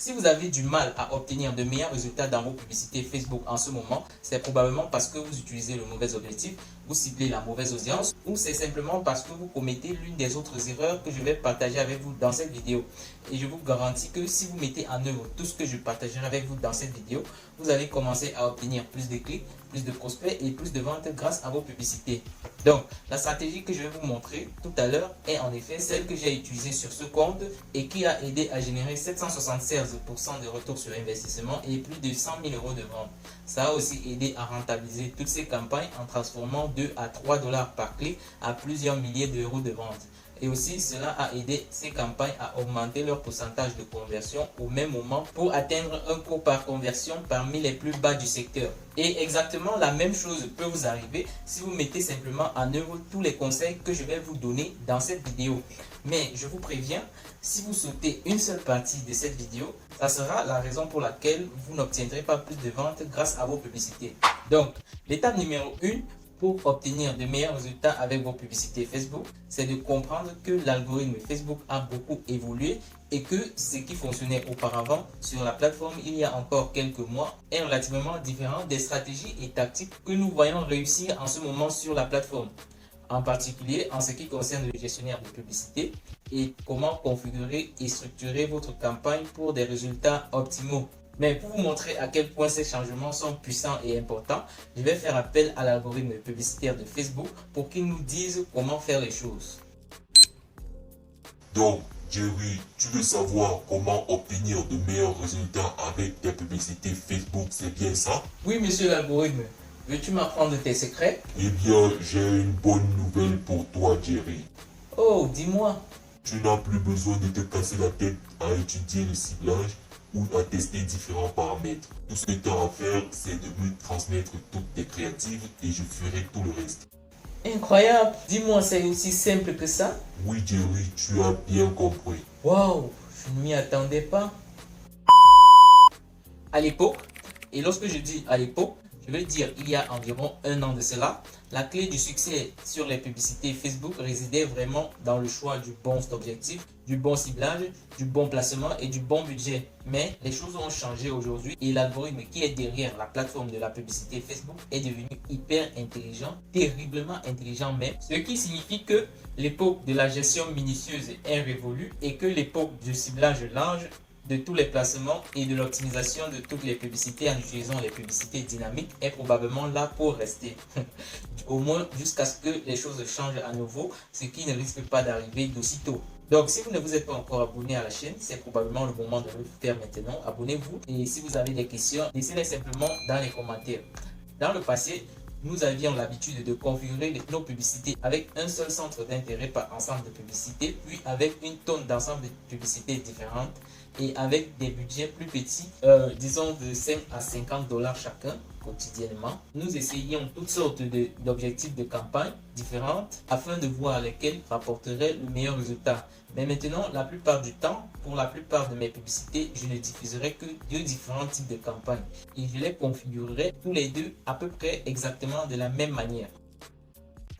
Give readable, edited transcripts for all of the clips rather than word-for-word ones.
Si vous avez du mal à obtenir de meilleurs résultats dans vos publicités Facebook en ce moment, c'est probablement parce que vous utilisez le mauvais objectif, vous ciblez la mauvaise audience, ou c'est simplement parce que vous commettez l'une des autres erreurs que je vais partager avec vous dans cette vidéo. Et je vous garantis que si vous mettez en œuvre tout ce que je partagerai avec vous dans cette vidéo, vous allez commencer à obtenir plus de clics, plus de prospects et plus de ventes grâce à vos publicités. Donc, la stratégie que je vais vous montrer tout à l'heure est en effet celle que j'ai utilisée sur ce compte et qui a aidé à générer 776% de retour sur investissement et plus de 100 000 euros de vente. Ça a aussi aidé à rentabiliser toutes ces campagnes en transformant 2 à 3 dollars par clic à plusieurs milliers d'euros de vente. Et aussi, cela a aidé ces campagnes à augmenter leur pourcentage de conversion au même moment pour atteindre un coût par conversion parmi les plus bas du secteur. Et exactement la même chose peut vous arriver si vous mettez simplement en œuvre tous les conseils que je vais vous donner dans cette vidéo. Mais je vous préviens, si vous sautez une seule partie de cette vidéo, ça sera la raison pour laquelle vous n'obtiendrez pas plus de ventes grâce à vos publicités. Donc, l'étape numéro 1, pour obtenir de meilleurs résultats avec vos publicités Facebook, c'est de comprendre que l'algorithme Facebook a beaucoup évolué et que ce qui fonctionnait auparavant sur la plateforme il y a encore quelques mois est relativement différent des stratégies et tactiques que nous voyons réussir en ce moment sur la plateforme. En particulier en ce qui concerne le gestionnaire de publicité et comment configurer et structurer votre campagne pour des résultats optimaux. Mais pour vous montrer à quel point ces changements sont puissants et importants, je vais faire appel à l'algorithme publicitaire de Facebook pour qu'il nous dise comment faire les choses. Donc, Jerry, tu veux savoir comment obtenir de meilleurs résultats avec tes publicités Facebook, c'est bien ça? Oui, monsieur l'algorithme. Veux-tu m'apprendre tes secrets? Eh bien, j'ai une bonne nouvelle pour toi, Jerry. Oh, dis-moi. Tu n'as plus besoin de te casser la tête à étudier le ciblage ou à tester différents paramètres. Tout ce que tu as à faire, c'est de me transmettre toutes tes créatives et je ferai tout le reste. Incroyable. Dis-moi, c'est aussi simple que ça? Oui, Jerry, tu as bien compris. Waouh, je ne m'y attendais pas. À l'époque, et lorsque je dis à l'époque, je veux dire il y a environ un an de cela, la clé du succès sur les publicités Facebook résidait vraiment dans le choix du bon objectif, du bon ciblage, du bon placement et du bon budget. Mais les choses ont changé aujourd'hui et l'algorithme qui est derrière la plateforme de la publicité Facebook est devenu hyper intelligent, terriblement intelligent même. Ce qui signifie que l'époque de la gestion minutieuse est révolue et que l'époque du ciblage large de tous les placements et de l'optimisation de toutes les publicités en utilisant les publicités dynamiques est probablement là pour rester. Au moins jusqu'à ce que les choses changent à nouveau, ce qui ne risque pas d'arriver d'aussitôt. Donc si vous ne vous êtes pas encore abonné à la chaîne, c'est probablement le moment de le faire maintenant. Abonnez-vous et si vous avez des questions, laissez-les simplement dans les commentaires. Dans le passé, nous avions l'habitude de configurer nos publicités avec un seul centre d'intérêt par ensemble de publicités, puis avec une tonne d'ensemble de publicités différentes et avec des budgets plus petits, disons de 5 à 50 dollars chacun quotidiennement. Nous essayions toutes sortes d'objectifs de campagne différentes afin de voir lesquels rapporteraient le meilleur résultat. Mais maintenant, la plupart du temps, pour la plupart de mes publicités, je ne diffuserai que 2 différents types de campagnes et je les configurerai tous les deux à peu près exactement de la même manière.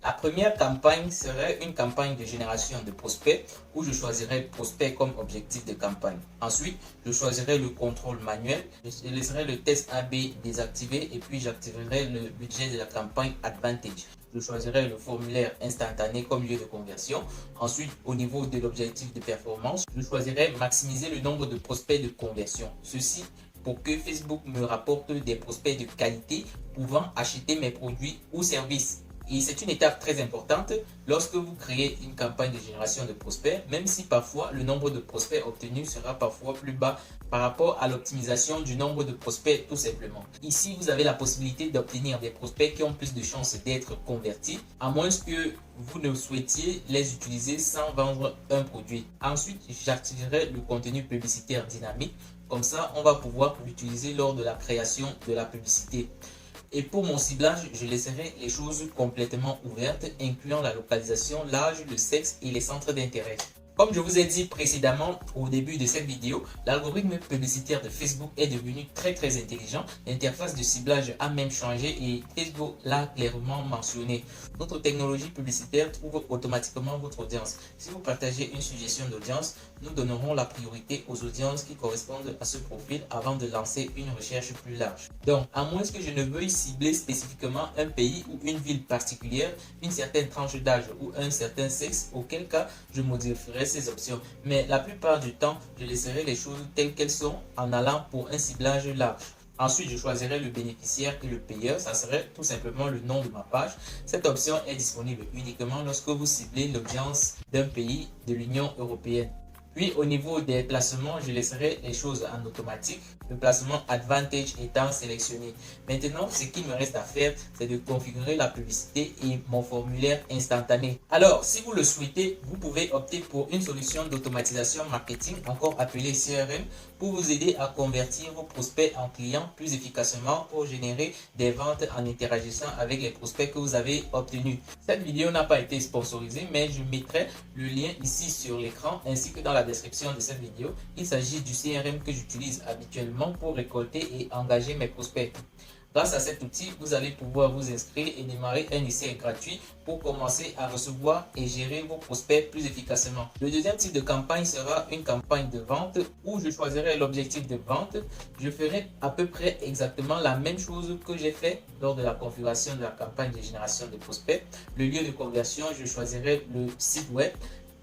La première campagne serait une campagne de génération de prospects où je choisirai prospect comme objectif de campagne. Ensuite, je choisirai le contrôle manuel, je laisserai le test AB désactivé et puis j'activerai le budget de la campagne Advantage. Je choisirai le formulaire instantané comme lieu de conversion. Ensuite, au niveau de l'objectif de performance, je choisirai maximiser le nombre de prospects de conversion. Ceci pour que Facebook me rapporte des prospects de qualité pouvant acheter mes produits ou services. Et c'est une étape très importante lorsque vous créez une campagne de génération de prospects, même si parfois le nombre de prospects obtenus sera parfois plus bas par rapport à l'optimisation du nombre de prospects tout simplement. Ici, vous avez la possibilité d'obtenir des prospects qui ont plus de chances d'être convertis, à moins que vous ne souhaitiez les utiliser sans vendre un produit. Ensuite, j'activerai le contenu publicitaire dynamique. Comme ça, on va pouvoir l'utiliser lors de la création de la publicité. Et pour mon ciblage, je laisserai les choses complètement ouvertes, incluant la localisation, l'âge, le sexe et les centres d'intérêt. Comme je vous ai dit précédemment au début de cette vidéo, l'algorithme publicitaire de Facebook est devenu très intelligent. L'interface de ciblage a même changé et Facebook l'a clairement mentionné. Notre technologie publicitaire trouve automatiquement votre audience. Si vous partagez une suggestion d'audience, nous donnerons la priorité aux audiences qui correspondent à ce profil avant de lancer une recherche plus large. Donc, à moins que je ne veuille cibler spécifiquement un pays ou une ville particulière, une certaine tranche d'âge ou un certain sexe, auquel cas je modifierai ces options. Mais la plupart du temps, je laisserai les choses telles qu'elles sont en allant pour un ciblage large. Ensuite, je choisirai le bénéficiaire et le payeur. Ça serait tout simplement le nom de ma page. Cette option est disponible uniquement lorsque vous ciblez l'audience d'un pays de l'Union européenne. Puis au niveau des placements, je laisserai les choses en automatique, le placement Advantage étant sélectionné. Maintenant, ce qu'il me reste à faire, c'est de configurer la publicité et mon formulaire instantané. Alors, si vous le souhaitez, vous pouvez opter pour une solution d'automatisation marketing, encore appelée CRM, pour vous aider à convertir vos prospects en clients plus efficacement pour générer des ventes en interagissant avec les prospects que vous avez obtenus. Cette vidéo n'a pas été sponsorisée, mais je mettrai le lien ici sur l'écran ainsi que dans la description de cette vidéo. Il s'agit du CRM que j'utilise habituellement pour récolter et engager mes prospects. Grâce à cet outil, vous allez pouvoir vous inscrire et démarrer un essai gratuit pour commencer à recevoir et gérer vos prospects plus efficacement. Le deuxième type de campagne sera une campagne de vente où je choisirai l'objectif de vente. Je ferai à peu près exactement la même chose que j'ai fait lors de la configuration de la campagne de génération de prospects. Le lieu de conversion, je choisirai le site web.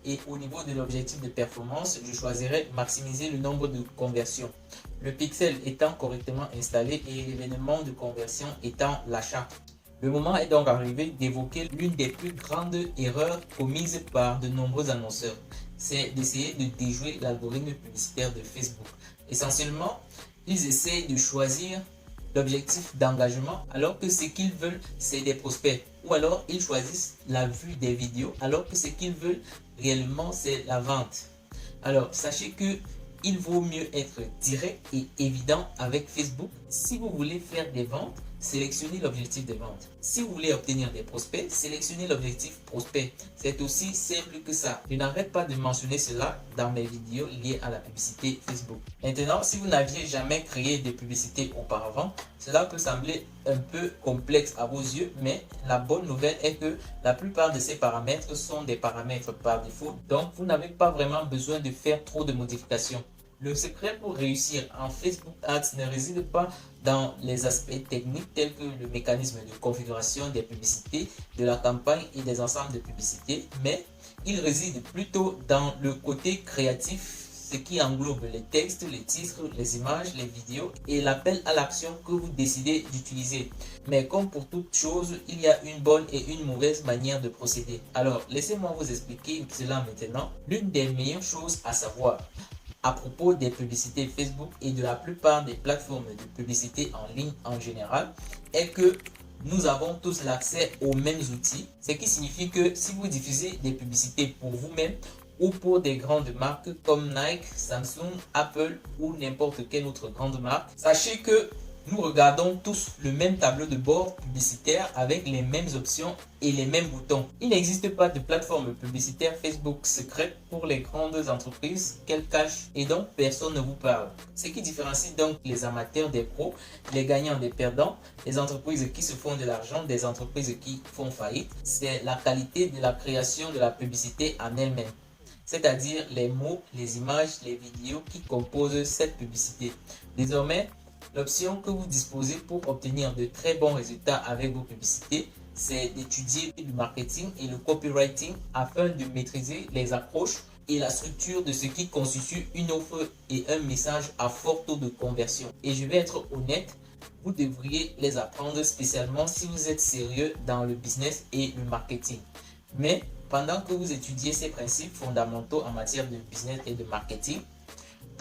Et au niveau de l'objectif de performance, je choisirai maximiser le nombre de conversions. Le pixel étant correctement installé et l'événement de conversion étant l'achat. Le moment est donc arrivé d'évoquer l'une des plus grandes erreurs commises par de nombreux annonceurs. C'est d'essayer de déjouer l'algorithme publicitaire de Facebook. Essentiellement, ils essaient de choisir l'objectif d'engagement alors que ce qu'ils veulent, c'est des prospects. Ou alors, ils choisissent la vue des vidéos alors que ce qu'ils veulent réellement, c'est la vente. Alors, sachez que il vaut mieux être direct et évident avec Facebook. Si vous voulez faire des ventes, sélectionnez l'objectif de vente. Si vous voulez obtenir des prospects, sélectionnez l'objectif prospect. C'est aussi simple que ça. Je n'arrête pas de mentionner cela dans mes vidéos liées à la publicité Facebook. Maintenant, si vous n'aviez jamais créé de publicité auparavant, cela peut sembler un peu complexe à vos yeux, mais la bonne nouvelle est que la plupart de ces paramètres sont des paramètres par défaut, donc vous n'avez pas vraiment besoin de faire trop de modifications. Le secret pour réussir en Facebook Ads ne réside pas dans les aspects techniques tels que le mécanisme de configuration des publicités, de la campagne et des ensembles de publicités, mais il réside plutôt dans le côté créatif, ce qui englobe les textes, les titres, les images, les vidéos et l'appel à l'action que vous décidez d'utiliser. Mais comme pour toute chose, il y a une bonne et une mauvaise manière de procéder. Alors, laissez-moi vous expliquer cela maintenant. L'une des meilleures choses à savoir à propos des publicités Facebook et de la plupart des plateformes de publicité en ligne en général est que nous avons tous l'accès aux mêmes outils, ce qui signifie que si vous diffusez des publicités pour vous-même ou pour des grandes marques comme Nike, Samsung, Apple ou n'importe quelle autre grande marque, sachez que nous regardons tous le même tableau de bord publicitaire avec les mêmes options et les mêmes boutons. Il n'existe pas de plateforme publicitaire Facebook secrète pour les grandes entreprises qu'elles cachent et donc personne ne vous parle. Ce qui différencie donc les amateurs des pros, les gagnants des perdants, les entreprises qui se font de l'argent des entreprises qui font faillite, c'est la qualité de la création de la publicité en elle-même. C'est-à-dire les mots, les images, les vidéos qui composent cette publicité. Désormais, l'option que vous disposez pour obtenir de très bons résultats avec vos publicités, c'est d'étudier le marketing et le copywriting afin de maîtriser les approches et la structure de ce qui constitue une offre et un message à fort taux de conversion. Et je vais être honnête, vous devriez les apprendre spécialement si vous êtes sérieux dans le business et le marketing. Mais pendant que vous étudiez ces principes fondamentaux en matière de business et de marketing,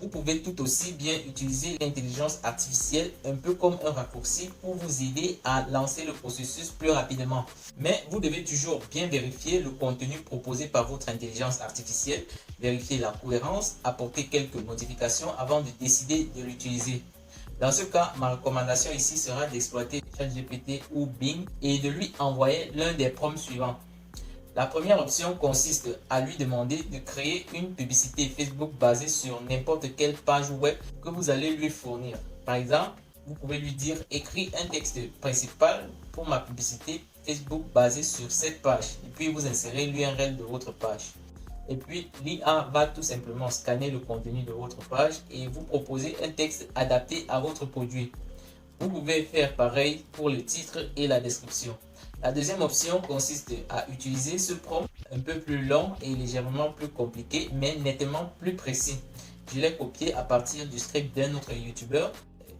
vous pouvez tout aussi bien utiliser l'intelligence artificielle un peu comme un raccourci pour vous aider à lancer le processus plus rapidement. Mais vous devez toujours bien vérifier le contenu proposé par votre intelligence artificielle, vérifier la cohérence, apporter quelques modifications avant de décider de l'utiliser. Dans ce cas, ma recommandation ici sera d'exploiter ChatGPT ou Bing et de lui envoyer l'un des prompts suivants. La première option consiste à lui demander de créer une publicité Facebook basée sur n'importe quelle page web que vous allez lui fournir. Par exemple, vous pouvez lui dire « Écris un texte principal pour ma publicité Facebook basée sur cette page » et puis vous insérez l'URL de votre page. Et puis, l'IA va tout simplement scanner le contenu de votre page et vous proposer un texte adapté à votre produit. Vous pouvez faire pareil pour le titre et la description. La deuxième option consiste à utiliser ce prompt un peu plus long et légèrement plus compliqué, mais nettement plus précis. Je l'ai copié à partir du script d'un autre YouTuber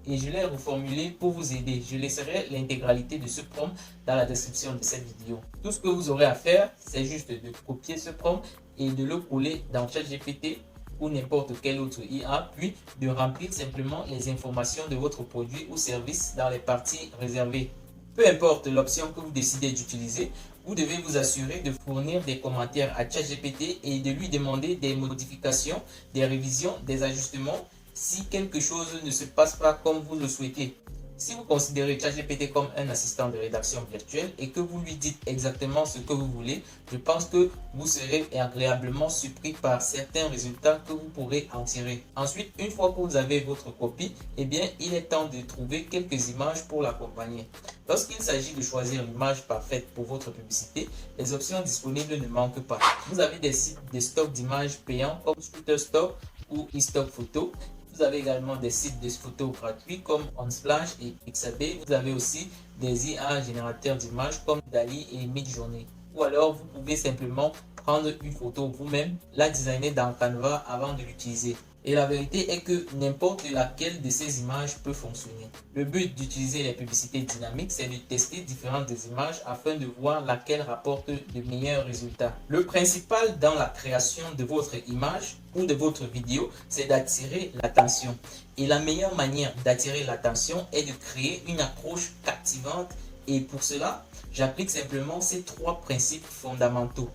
et je l'ai reformulé pour vous aider. Je laisserai l'intégralité de ce prompt dans la description de cette vidéo. Tout ce que vous aurez à faire, c'est juste de copier ce prompt et de le coller dans ChatGPT ou n'importe quel autre IA, puis de remplir simplement les informations de votre produit ou service dans les parties réservées. Peu importe l'option que vous décidez d'utiliser, vous devez vous assurer de fournir des commentaires à ChatGPT et de lui demander des modifications, des révisions, des ajustements si quelque chose ne se passe pas comme vous le souhaitez. Si vous considérez ChatGPT comme un assistant de rédaction virtuel et que vous lui dites exactement ce que vous voulez, je pense que vous serez agréablement surpris par certains résultats que vous pourrez en tirer. Ensuite, une fois que vous avez votre copie, eh bien, il est temps de trouver quelques images pour l'accompagner. Lorsqu'il s'agit de choisir l'image parfaite pour votre publicité, les options disponibles ne manquent pas. Vous avez des sites de stock d'images payants comme Shutterstock ou eStock Photo. Vous avez également des sites de photos gratuits comme Unsplash et Pixabay. Vous avez aussi des IA générateurs d'images comme DALL-E et Midjourney. Ou alors, vous pouvez simplement prendre une photo vous-même, la designer dans Canva avant de l'utiliser. Et la vérité est que n'importe laquelle de ces images peut fonctionner. Le but d'utiliser les publicités dynamiques, c'est de tester différentes images afin de voir laquelle rapporte de meilleurs résultats. Le principal dans la création de votre image ou de votre vidéo, c'est d'attirer l'attention. Et la meilleure manière d'attirer l'attention est de créer une accroche captivante. Et pour cela, j'applique simplement ces trois principes fondamentaux.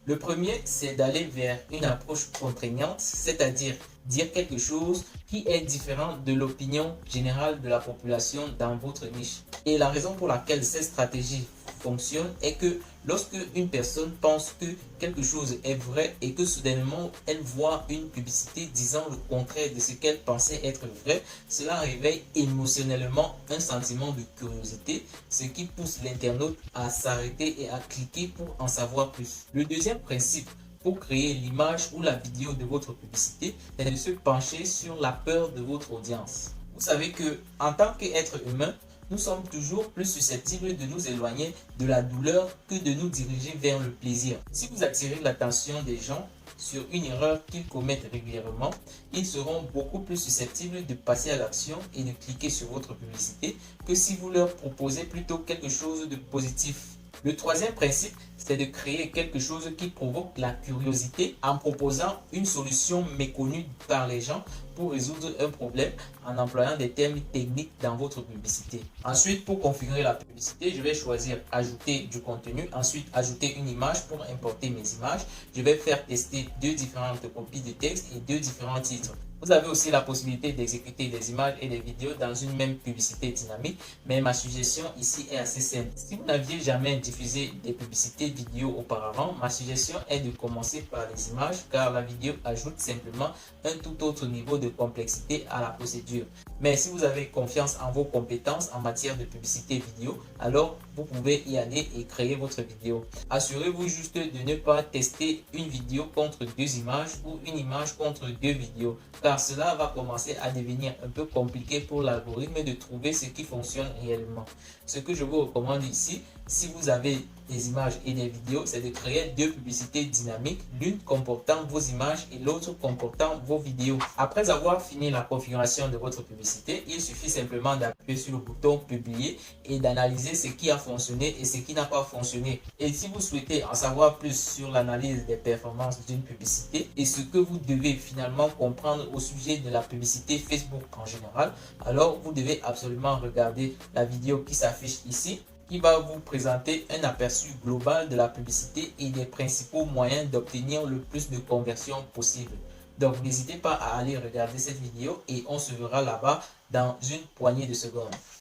Le premier, c'est d'aller vers une approche contraignante, c'est-à-dire dire quelque chose qui est différent de l'opinion générale de la population dans votre niche. Et la raison pour laquelle cette stratégie fonctionne est que lorsque une personne pense que quelque chose est vrai et que soudainement elle voit une publicité disant le contraire de ce qu'elle pensait être vrai, cela réveille émotionnellement un sentiment de curiosité, ce qui pousse l'internaute à s'arrêter et à cliquer pour en savoir plus. Le deuxième principe pour créer l'image ou la vidéo de votre publicité, c'est de se pencher sur la peur de votre audience. Vous savez que en tant qu'être humain, nous sommes toujours plus susceptibles de nous éloigner de la douleur que de nous diriger vers le plaisir. Si vous attirez l'attention des gens sur une erreur qu'ils commettent régulièrement, ils seront beaucoup plus susceptibles de passer à l'action et de cliquer sur votre publicité que si vous leur proposez plutôt quelque chose de positif. Le troisième principe, c'est de créer quelque chose qui provoque la curiosité en proposant une solution méconnue par les gens pour résoudre un problème en employant des termes techniques dans votre publicité. Ensuite, pour configurer la publicité, je vais choisir ajouter du contenu, ensuite ajouter une image pour importer mes images. Je vais faire tester deux différentes copies de texte et deux différents titres. Vous avez aussi la possibilité d'exécuter des images et des vidéos dans une même publicité dynamique, mais ma suggestion ici est assez simple. Si vous n'aviez jamais diffusé des publicités vidéo auparavant, ma suggestion est de commencer par les images car la vidéo ajoute simplement un tout autre niveau de complexité à la procédure. Mais si vous avez confiance en vos compétences en matière de publicité vidéo, alors vous pouvez y aller et créer votre vidéo. Assurez-vous juste de ne pas tester une vidéo contre deux images ou une image contre deux vidéos, car cela va commencer à devenir un peu compliqué pour l'algorithme de trouver ce qui fonctionne réellement. Ce que je vous recommande ici, si vous avez des images et des vidéos, c'est de créer deux publicités dynamiques, l'une comportant vos images et l'autre comportant vos vidéos. Après avoir fini la configuration de votre publicité, il suffit simplement d'appuyer sur le bouton publier et d'analyser ce qui a fonctionné et ce qui n'a pas fonctionné. Et si vous souhaitez en savoir plus sur l'analyse des performances d'une publicité et ce que vous devez finalement comprendre au sujet de la publicité Facebook en général, alors vous devez absolument regarder la vidéo qui s'affiche ici, qui va vous présenter un aperçu global de la publicité et des principaux moyens d'obtenir le plus de conversions possible. Donc n'hésitez pas à aller regarder cette vidéo et on se verra là-bas dans une poignée de secondes.